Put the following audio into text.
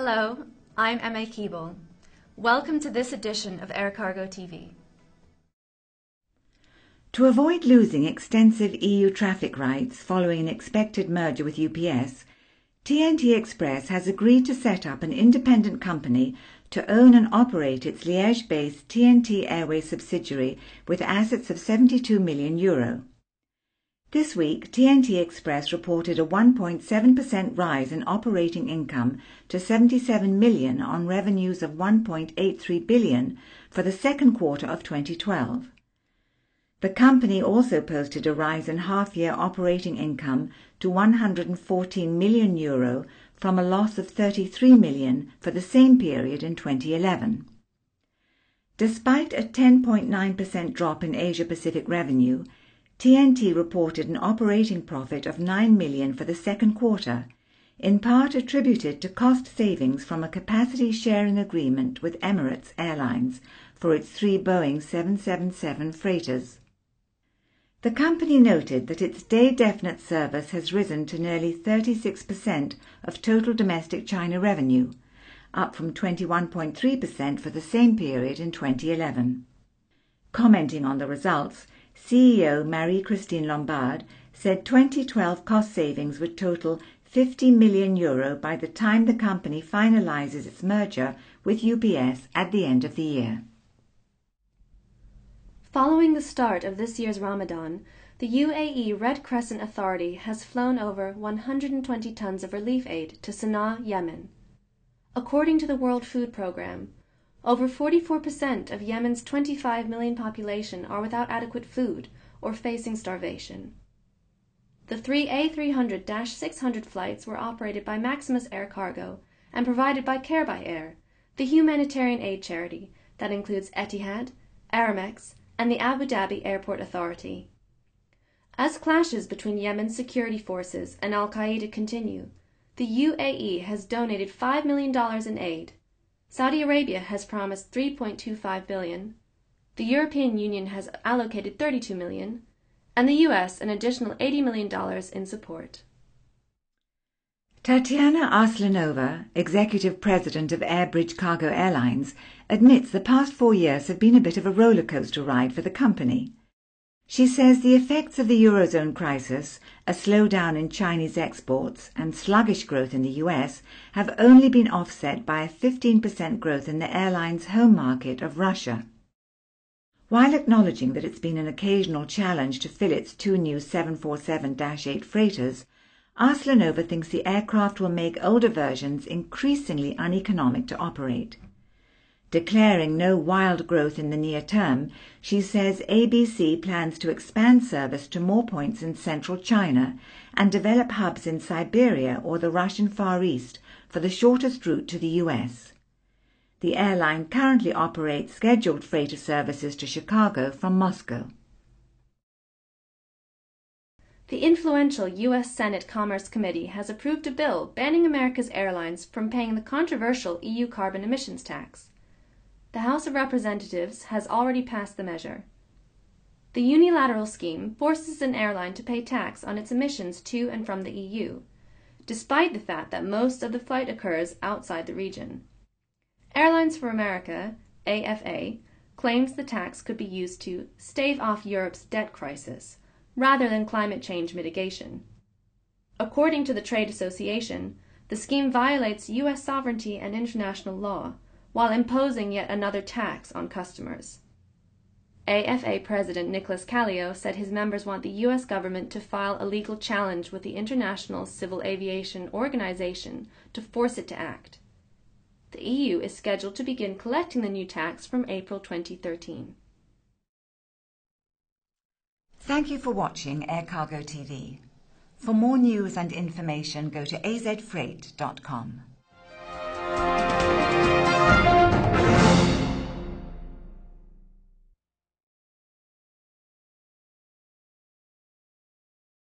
Hello, I'm Emma Keeble. Welcome to this edition of Air Cargo TV. To avoid losing extensive EU traffic rights following an expected merger with UPS, TNT Express has agreed to set up an independent company to own and operate its Liège-based TNT Airways subsidiary with assets of €72 million. This week, TNT Express reported a 1.7% rise in operating income to $77 million on revenues of $1.83 billion for the second quarter of 2012. The company also posted a rise in half-year operating income to €114 million from a loss of $33 million for the same period in 2011. Despite a 10.9% drop in Asia-Pacific revenue, TNT reported an operating profit of $9 million for the second quarter, in part attributed to cost savings from a capacity sharing agreement with Emirates Airlines for its 3 Boeing 777 freighters. The company noted that its day-definite service has risen to nearly 36% of total domestic China revenue, up from 21.3% for the same period in 2011. Commenting on the results, CEO Marie-Christine Lombard said 2012 cost savings would total €50 million by the time the company finalizes its merger with UPS at the end of the year. Following the start of this year's Ramadan, the UAE Red Crescent Authority has flown over 120 tons of relief aid to Sana'a, Yemen. According to the World Food Programme, over 44% of Yemen's 25 million population are without adequate food or facing starvation. The 3 A300-600 flights were operated by Maximus Air Cargo and provided by Care by Air, the humanitarian aid charity that includes Etihad, Aramex, and the Abu Dhabi Airport Authority. As clashes between Yemen's security forces and Al-Qaeda continue, the UAE has donated $5 million in aid. Saudi Arabia has promised $3.25 billion, the European Union has allocated $32 million, and the US an additional $80 million in support. Tatiana Arslanova, Executive President of Airbridge Cargo Airlines, admits the past 4 years have been a bit of a roller coaster ride for the company. She says the effects of the Eurozone crisis, a slowdown in Chinese exports, and sluggish growth in the US have only been offset by a 15% growth in the airline's home market of Russia. While acknowledging that it's been an occasional challenge to fill its 2 new 747-8 freighters, Arslanova thinks the aircraft will make older versions increasingly uneconomic to operate. Declaring no wild growth in the near term, she says ABC plans to expand service to more points in central China and develop hubs in Siberia or the Russian Far East for the shortest route to the US. The airline currently operates scheduled freighter services to Chicago from Moscow. The influential U.S. Senate Commerce Committee has approved a bill banning America's airlines from paying the controversial EU carbon emissions tax. The House of Representatives has already passed the measure. The unilateral scheme forces an airline to pay tax on its emissions to and from the EU, despite the fact that most of the flight occurs outside the region. Airlines for America, AFA, claims the tax could be used to stave off Europe's debt crisis, rather than climate change mitigation. According to the trade association, the scheme violates U.S. sovereignty and international law, while imposing yet another tax on customers. AFA President Nicholas Callio said his members want the U.S. government to file a legal challenge with the International Civil Aviation Organization to force it to act. The EU is scheduled to begin collecting the new tax from April 2013. Thank you for watching Air Cargo TV. For more news and information, go to azfreight.com.